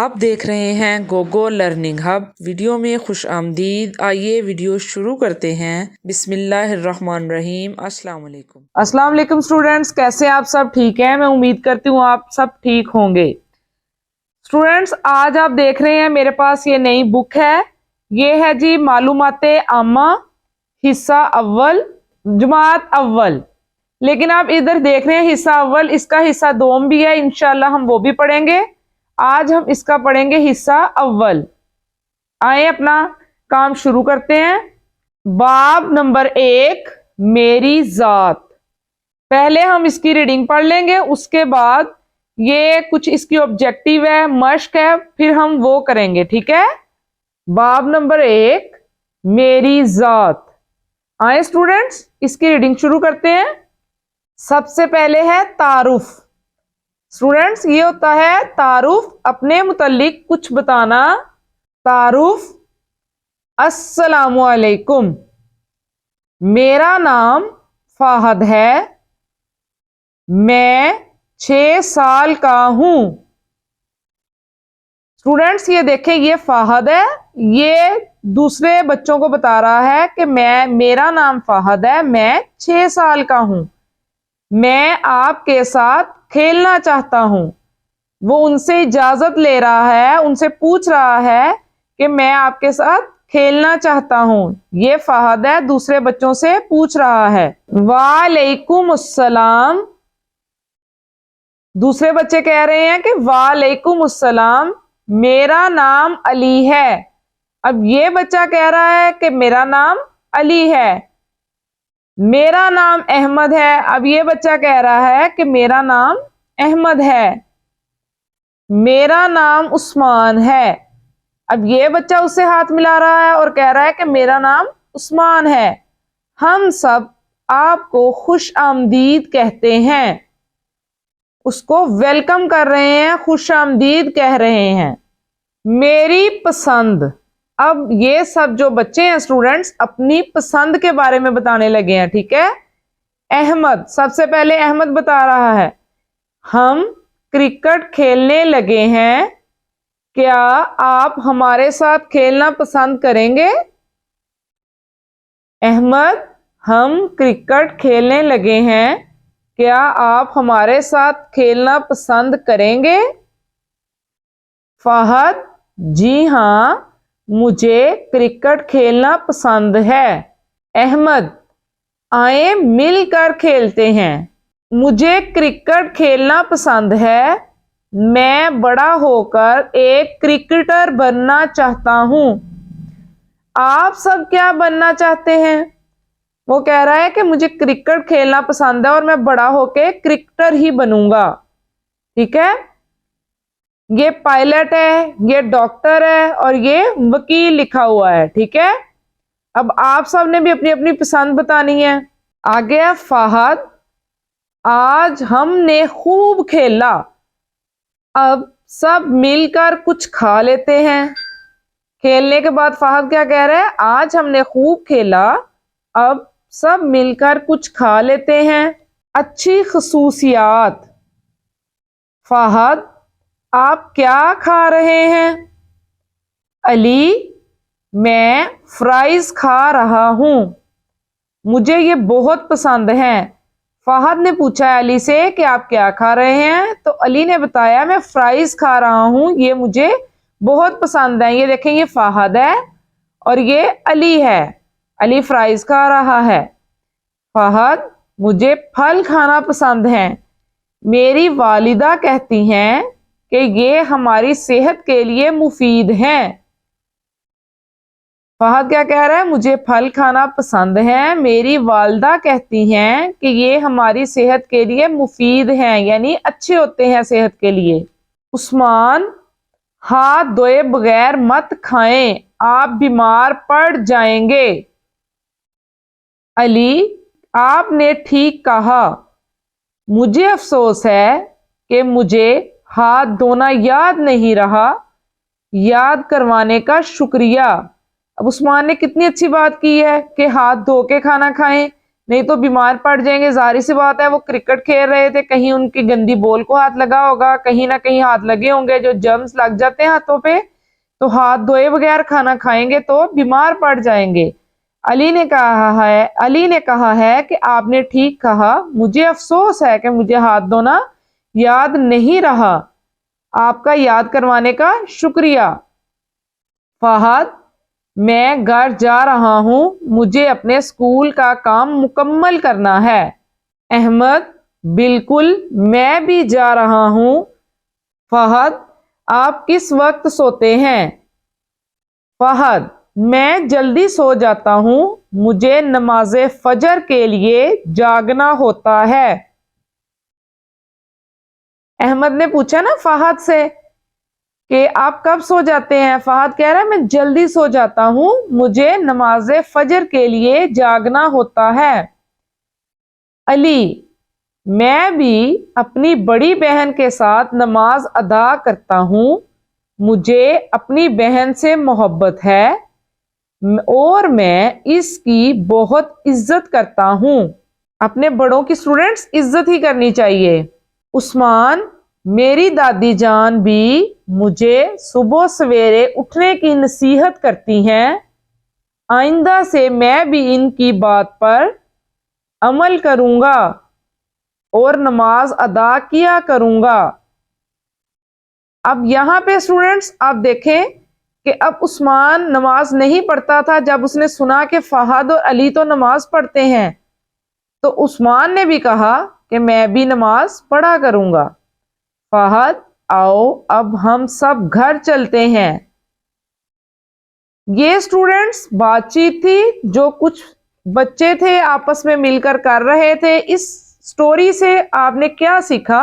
आप देख रहे हैं गोगो लर्निंग हब। वीडियो में खुश आमदीद। आइए वीडियो शुरू करते हैं। बिस्मिल्लाहिर्रहमानिर्रहीम। अस्सलाम वालेकुम स्टूडेंट्स, कैसे आप सब ठीक हैं? मैं उम्मीद करती हूँ आप सब ठीक होंगे। स्टूडेंट्स, आज आप देख रहे हैं मेरे पास ये नई बुक है। ये है जी मालूमाते आमा हिस्सा अव्वल जमात अव्वल। लेकिन आप इधर देख रहे हैं हिस्सा अव्वल, इसका हिस्सा दोम भी है, इंशाल्लाह हम वो भी पढ़ेंगे। आज हम इसका पढ़ेंगे हिस्सा अव्वल। आए अपना काम शुरू करते हैं। बाब नंबर 1, मेरी जात। पहले हम इसकी रीडिंग पढ़ लेंगे, उसके बाद ये कुछ इसकी ऑब्जेक्टिव है, मश्क है, फिर हम वो करेंगे, ठीक है। बाब नंबर 1, मेरी जात। आए स्टूडेंट्स, इसकी रीडिंग शुरू करते हैं। सबसे पहले है तारुफ। स्टूडेंट्स, ये होता है तारुफ, अपने मुतल्लिक कुछ बताना। तारुफ, अस्सलामु अलैकुम, मेरा नाम फाहद है, मैं 6 साल का हूं। स्टूडेंट्स, ये देखें, ये फाहद है, ये दूसरे बच्चों को बता रहा है कि मेरा नाम फाहद है, मैं 6 साल का हूं, मैं आपके साथ खेलना चाहता हूं। वो उनसे इजाजत ले रहा है, उनसे पूछ रहा है कि मैं आपके साथ खेलना चाहता हूं। ये फाहद है, दूसरे बच्चों से पूछ रहा है। वालेकुम अस्सलाम। दूसरे बच्चे कह रहे हैं कि वालेकुम अस्सलाम, मेरा नाम अली है। अब ये बच्चा कह रहा है कि मेरा नाम अली है। मेरा नाम अहमद है। अब ये बच्चा कह रहा है कि मेरा नाम अहमद है। मेरा नाम उस्मान है। अब ये बच्चा उससे हाथ मिला रहा है और कह रहा है कि मेरा नाम उस्मान है। हम सब आपको खुश आमदीद कहते हैं। उसको वेलकम कर रहे हैं, खुश आमदीद कह रहे हैं। मेरी पसंद। अब ये सब जो बच्चे हैं स्टूडेंट्स, अपनी पसंद के बारे में बताने लगे हैं, ठीक है। अहमद, सबसे पहले अहमद बता रहा है, हम क्रिकेट खेलने लगे हैं, क्या आप हमारे साथ खेलना पसंद करेंगे? अहमद, हम क्रिकेट खेलने लगे हैं, क्या आप हमारे साथ खेलना पसंद करेंगे? फाहद, जी हाँ, मुझे क्रिकेट खेलना पसंद है। अहमद, आए मिलकर खेलते हैं। मुझे क्रिकेट खेलना पसंद है, मैं बड़ा होकर एक क्रिकेटर बनना चाहता हूं। आप सब क्या बनना चाहते हैं? वो कह रहा है कि मुझे क्रिकेट खेलना पसंद है और मैं बड़ा होकर क्रिकेटर ही बनूंगा, ठीक है। ये पायलट है, ये डॉक्टर है और ये वकील लिखा हुआ है, ठीक है। अब आप सब ने भी अपनी अपनी पसंद बतानी है। आगे है फाहद, आज हमने खूब खेला, अब सब मिलकर कुछ खा लेते हैं। खेलने के बाद फाहद क्या कह रहा है? आज हमने खूब खेला, अब सब मिलकर कुछ खा लेते हैं। अच्छी खसूसियात। फाहद, आप क्या खा रहे हैं? अली, मैं फ्राइज खा रहा हूं, मुझे ये बहुत पसंद हैं। फाहद ने पूछा अली से कि आप क्या खा रहे हैं, तो अली ने बताया मैं फ्राइज खा रहा हूं, ये मुझे बहुत पसंद है। ये देखें, ये फाहद है और ये अली है। अली फ्राइज खा रहा है। फाहद, मुझे फल खाना पसंद है, मेरी वालिदा कहती हैं कि ये हमारी सेहत के लिए मुफीद हैं। फाहद क्या कह रहा है? मुझे फल खाना पसंद है, मेरी वालिदा कहती हैं कि ये हमारी सेहत के लिए मुफीद हैं, यानी अच्छे होते हैं सेहत के लिए। उस्मान, हाथ धोए बगैर मत खाएं, आप बीमार पड़ जाएंगे। अली, आपने ठीक कहा, मुझे अफसोस है कि मुझे हाथ धोना याद नहीं रहा, याद करवाने का शुक्रिया। अब उस्मान ने कितनी अच्छी बात की है कि हाथ धो के खाना खाएं, नहीं तो बीमार पड़ जाएंगे। जाहिर सी बात है, वो क्रिकेट खेल रहे थे, कहीं उनकी गंदी बॉल को हाथ लगा होगा, कहीं ना कहीं हाथ लगे होंगे, जो जर्म्स लग जाते हैं हाथों पे, तो हाथ धोए बगैर खाना खाएंगे तो बीमार पड़ जाएंगे। अली ने कहा है कि आपने ठीक कहा, मुझे अफसोस है कि मुझे हाथ धोना याद नहीं रहा, आपका याद करवाने का शुक्रिया। फहद, मैं घर जा रहा हूं, मुझे अपने स्कूल का काम मुकम्मल करना है। अहमद, बिल्कुल, मैं भी जा रहा हूं। फहद, आप किस वक्त सोते हैं? फहद, मैं जल्दी सो जाता हूं, मुझे नमाज़े फजर के लिए जागना होता है। अहमद ने पूछा ना फहद से कि आप कब सो जाते हैं। फहद कह रहा है मैं जल्दी सो जाता हूं, मुझे नमाज़े फजर के लिए जागना होता है। अली, मैं भी अपनी बड़ी बहन के साथ नमाज अदा करता हूं, मुझे अपनी बहन से मोहब्बत है और मैं इसकी बहुत इज्जत करता हूं। अपने बड़ों की स्टूडेंट्स इज्जत ही करनी चाहिए। उस्मान, मेरी दादी जान भी मुझे सुबह सवेरे उठने की नसीहत करती हैं, आइंदा से मैं भी इनकी बात पर अमल करूंगा और नमाज अदा किया करूंगा। अब यहां पे स्टूडेंट्स आप देखें कि अब उस्मान नमाज नहीं पढ़ता था। जब उसने सुना कि फहद और अली तो नमाज पढ़ते हैं, तो उस्मान ने भी कहा कि मैं भी नमाज पढ़ा करूंगा। फहद, आओ अब हम सब घर चलते हैं। ये स्टूडेंट्स बातचीत थी जो कुछ बच्चे थे आपस में मिलकर कर रहे थे। इस स्टोरी से आपने क्या सीखा?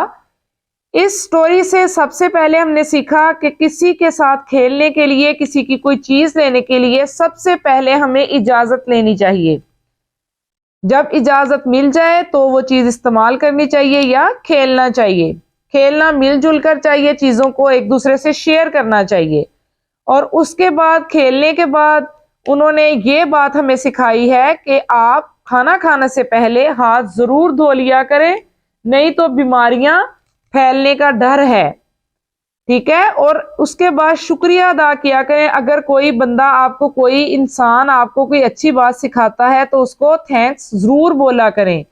इस स्टोरी से सबसे पहले हमने सीखा कि किसी के साथ खेलने के लिए, किसी की कोई चीज लेने के लिए सबसे पहले हमें इजाजत लेनी चाहिए। जब इजाजत मिल जाए तो वो चीज इस्तेमाल करनी चाहिए या खेलना चाहिए। खेलना मिलजुल कर चाहिए, चीजों को एक दूसरे से शेयर करना चाहिए। और उसके बाद खेलने के बाद उन्होंने ये बात हमें सिखाई है कि आप खाना खाने से पहले हाथ जरूर धो लिया करें, नहीं तो बीमारियां फैलने का डर है। ठीक है। और उसके बाद शुक्रिया अदा किया करें। अगर कोई बंदा आपको, कोई इंसान आपको कोई अच्छी बात सिखाता है तो उसको थैंक्स जरूर बोला करें।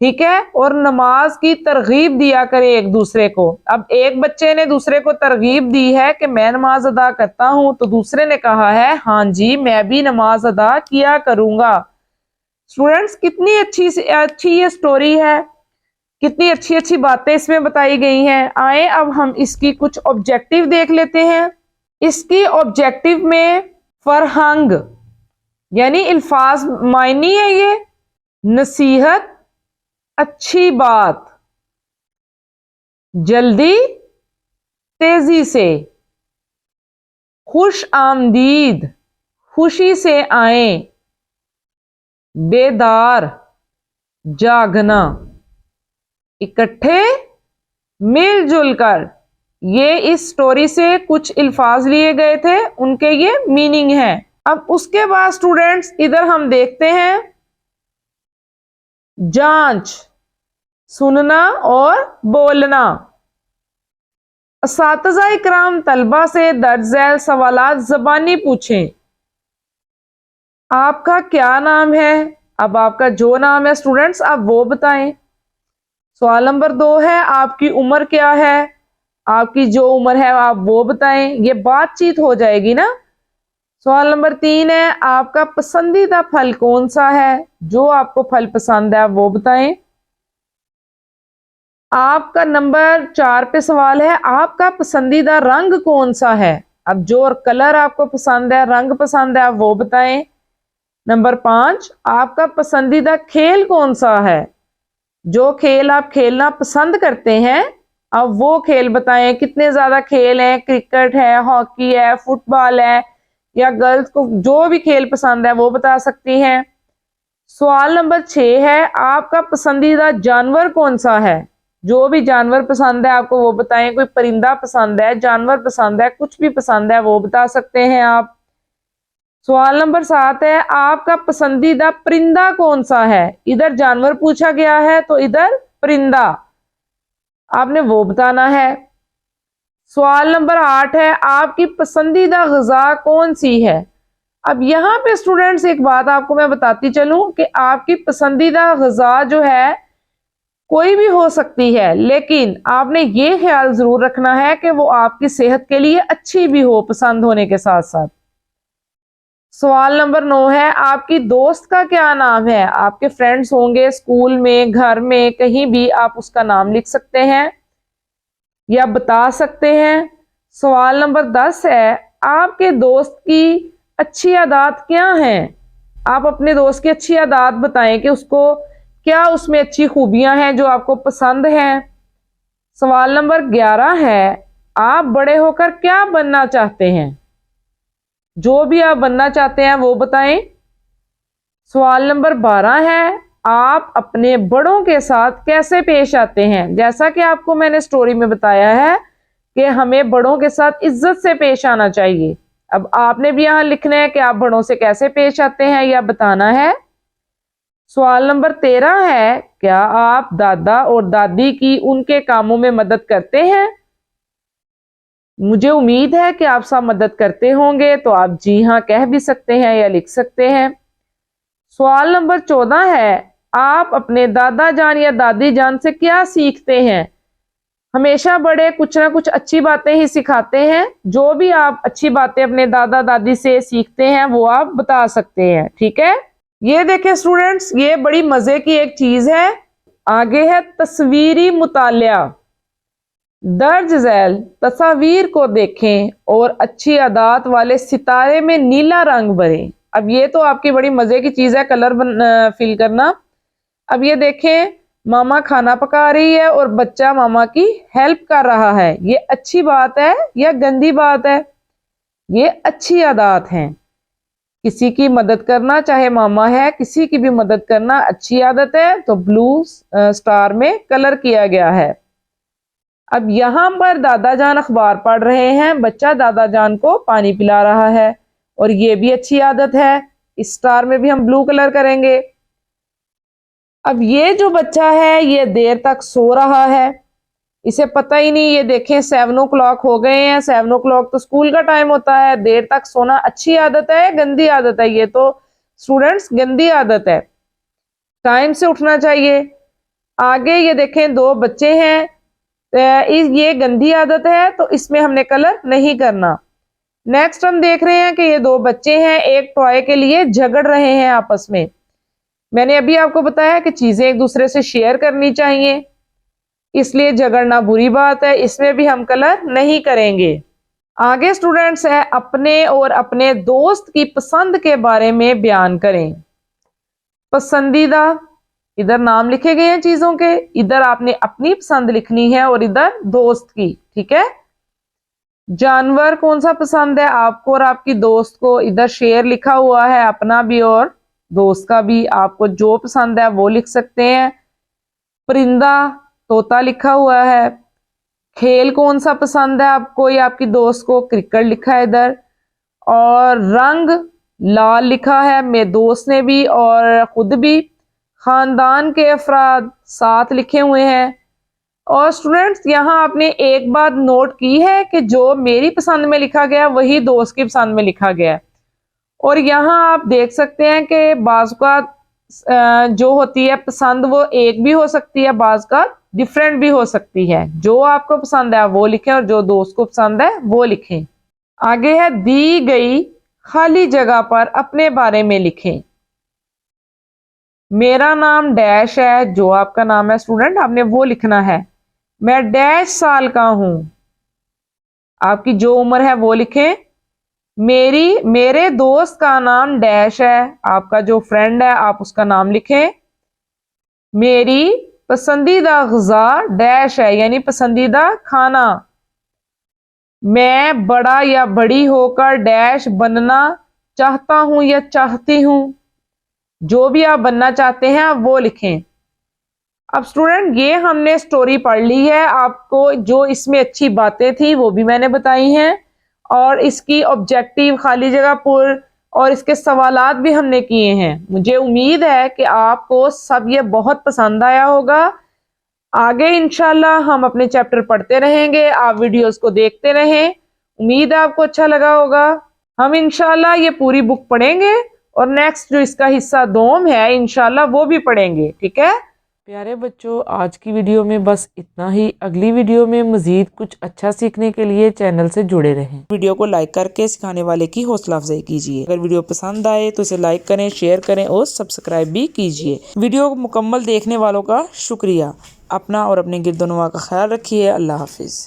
ठीक है। और नमाज की तरगीब दिया करें एक दूसरे को। अब एक बच्चे ने दूसरे को तरगीब दी है कि मैं नमाज अदा करता हूं, तो दूसरे ने कहा है हाँ जी मैं भी नमाज अदा किया करूंगा। स्टूडेंट्स, कितनी अच्छी ये स्टोरी है, कितनी अच्छी अच्छी बातें इसमें बताई गई हैं। आए अब हम इसकी कुछ ऑब्जेक्टिव देख लेते हैं। इसकी ऑब्जेक्टिव में फरहंग यानी अल्फाज मायनी है ये, नसीहत, अच्छी बात, जल्दी, तेजी से, खुश आमदीद, खुशी से आए, बेदार, जागना, इकट्ठे, मिलजुल कर। ये इस स्टोरी से कुछ अल्फाज लिए गए थे, उनके ये मीनिंग है। अब उसके बाद स्टूडेंट्स इधर हम देखते हैं जांच, सुनना और बोलना। असातिज़ा इकराम तलबा से दर्ज झैल सवालात ज़बानी पूछें। आपका क्या नाम है? अब आपका जो नाम है स्टूडेंट्स आप वो बताएं। सवाल नंबर 2 है आपकी उम्र क्या है? आपकी जो उम्र है आप वो बताएं। ये बातचीत हो जाएगी ना। सवाल नंबर 3 है आपका पसंदीदा फल कौन सा है? जो आपको फल पसंद है आप वो बताएं। आपका नंबर 4 पे सवाल है आपका पसंदीदा रंग कौन सा है? अब जो कलर आपको पसंद है, रंग पसंद है, आप वो बताएं। नंबर 5 आपका पसंदीदा खेल कौन सा है? जो खेल आप खेलना पसंद करते हैं अब वो खेल बताएं। कितने ज्यादा खेल हैं, क्रिकेट है, हॉकी है, फुटबॉल है, या गर्ल्स को जो भी खेल पसंद है वो बता सकती हैं। सवाल नंबर 6 है आपका पसंदीदा जानवर कौन सा है? जो भी जानवर पसंद है आपको वो बताएं। कोई परिंदा पसंद है, जानवर पसंद है, कुछ भी पसंद है वो बता सकते हैं आप। सवाल नंबर 7 है, आपका पसंदीदा परिंदा कौन सा है। इधर जानवर पूछा गया है तो इधर परिंदा, आपने वो बताना है। सवाल नंबर 8 है, आपकी पसंदीदा ग़िज़ा कौन सी है। अब यहाँ पे स्टूडेंट्स एक बात आपको मैं बताती चलूं कि आपकी पसंदीदा ग़िज़ा जो है कोई भी हो सकती है, लेकिन आपने ये ख्याल जरूर रखना है कि वो आपकी सेहत के लिए अच्छी भी हो, पसंद होने के साथ साथ। सवाल नंबर 9 है, आपकी दोस्त का क्या नाम है। आपके फ्रेंड्स होंगे स्कूल में, घर में, कहीं भी आप उसका नाम लिख सकते हैं या बता सकते हैं। सवाल नंबर 10 है, आपके दोस्त की अच्छी आदत क्या है। आप अपने दोस्त की अच्छी आदत बताएं कि उसको क्या उसमें अच्छी खूबियां हैं जो आपको पसंद हैं। सवाल नंबर 11 है, आप बड़े होकर क्या बनना चाहते हैं। जो भी आप बनना चाहते हैं वो बताएं। सवाल नंबर 12 है, आप अपने बड़ों के साथ कैसे पेश आते हैं। जैसा कि आपको मैंने स्टोरी में बताया है कि हमें बड़ों के साथ इज्जत से पेश आना चाहिए। अब आपने भी यहां लिखना है कि आप बड़ों से कैसे पेश आते हैं या बताना है। सवाल नंबर 13 है, क्या आप दादा और दादी की उनके कामों में मदद करते हैं। मुझे उम्मीद है कि आप सब मदद करते होंगे, तो आप जी हाँ कह भी सकते हैं या लिख सकते हैं। सवाल नंबर 14 है, आप अपने दादा जान या दादी जान से क्या सीखते हैं। हमेशा बड़े कुछ ना कुछ अच्छी बातें ही सिखाते हैं। जो भी आप अच्छी बातें अपने दादा दादी से सीखते हैं वो आप बता सकते हैं। ठीक है, ये देखें स्टूडेंट्स, ये बड़ी मजे की एक चीज है। आगे है तस्वीरी मुतालिया। दर्ज झैल तस्वीर को देखें और अच्छी आदत वाले सितारे में नीला रंग भरें। अब ये तो आपकी बड़ी मजे की चीज है, कलर फिल करना। अब ये देखें, मामा खाना पका रही है और बच्चा मामा की हेल्प कर रहा है। ये अच्छी बात है या गंदी बात है। ये अच्छी आदत है। किसी की मदद करना, चाहे मामा है, किसी की भी मदद करना अच्छी आदत है, तो ब्लू स्टार में कलर किया गया है। अब यहां पर दादा जान अखबार पढ़ रहे हैं, बच्चा दादा जान को पानी पिला रहा है और ये भी अच्छी आदत है। इस स्टार में भी हम ब्लू कलर करेंगे। अब ये जो बच्चा है ये देर तक सो रहा है, इसे पता ही नहीं। ये देखें 7 o'clock हो गए हैं। 7 o'clock तो स्कूल का टाइम होता है। देर तक सोना अच्छी आदत है, गंदी आदत है। ये तो स्टूडेंट्स गंदी आदत है, टाइम से उठना चाहिए। आगे ये देखें 2 बच्चे हैं, ये गंदी आदत है तो इसमें हमने कलर नहीं करना। नेक्स्ट हम देख रहे हैं कि ये 2 बच्चे हैं, एक टॉय के लिए झगड़ रहे हैं आपस में। मैंने अभी आपको बताया कि चीजें एक दूसरे से शेयर करनी चाहिए, इसलिए झगड़ना बुरी बात है, इसमें भी हम कलर नहीं करेंगे। आगे स्टूडेंट्स है, अपने और अपने दोस्त की पसंद के बारे में बयान करें। पसंदीदा, इधर नाम लिखे गए हैं चीजों के, इधर आपने अपनी पसंद लिखनी है और इधर दोस्त की। ठीक है, जानवर कौन सा पसंद है आपको और आपकी दोस्त को। इधर शेर लिखा हुआ है, अपना भी और दोस्त का भी। आपको जो पसंद है वो लिख सकते हैं। परिंदा, तोता लिखा हुआ है। खेल कौन सा पसंद है आपको या आपकी दोस्त को, क्रिकेट लिखा है इधर। और रंग लाल लिखा है, मेरे दोस्त ने भी और खुद भी। खानदान के अफराद 7 लिखे हुए हैं। और स्टूडेंट्स यहाँ आपने एक बात नोट की है कि जो मेरी पसंद में लिखा गया वही दोस्त की पसंद में लिखा गया। और यहाँ आप देख सकते हैं कि बाज़ का जो होती है पसंद वो एक भी हो सकती है, बाज़ का डिफरेंट भी हो सकती है। जो आपको पसंद है वो लिखें और जो दोस्त को पसंद है वो लिखें। आगे है, दी गई खाली जगह पर अपने बारे में लिखें। मेरा नाम डैश है, जो आपका नाम है स्टूडेंट आपने वो लिखना है। मैं डैश साल का हूं, आपकी जो उम्र है वो लिखें। मेरे दोस्त का नाम डैश है, आपका जो फ्रेंड है आप उसका नाम लिखें। मेरी पसंदीदा ग़िज़ा डैश है, यानी पसंदीदा खाना। मैं बड़ा या बड़ी होकर डैश बनना चाहता हूं या चाहती हूं। जो भी आप बनना चाहते हैं आप वो लिखें। अब स्टूडेंट ये हमने स्टोरी पढ़ ली है, आपको जो इसमें अच्छी बातें थी वो भी मैंने बताई हैं और इसकी ऑब्जेक्टिव खाली जगह पर और इसके सवालात भी हमने किए हैं। मुझे उम्मीद है कि आपको सब ये बहुत पसंद आया होगा। आगे इंशाल्लाह हम अपने चैप्टर पढ़ते रहेंगे, आप वीडियोस को देखते रहें। उम्मीद है आपको अच्छा लगा होगा। हम इंशाल्लाह ये पूरी बुक पढ़ेंगे और नेक्स्ट जो इसका हिस्सा दोम है इंशाल्लाह वो भी पढ़ेंगे। ठीक है प्यारे बच्चों, आज की वीडियो में बस इतना ही। अगली वीडियो में मज़ीद कुछ अच्छा सीखने के लिए चैनल से जुड़े रहें। वीडियो को लाइक करके सिखाने वाले की हौसला अफजाई कीजिए। अगर वीडियो पसंद आए तो इसे लाइक करें, शेयर करें और सब्सक्राइब भी कीजिए। वीडियो मुकम्मल देखने वालों का शुक्रिया। अपना और अपने गिरदोनवा का ख्याल रखिए। अल्लाह हाफिज़।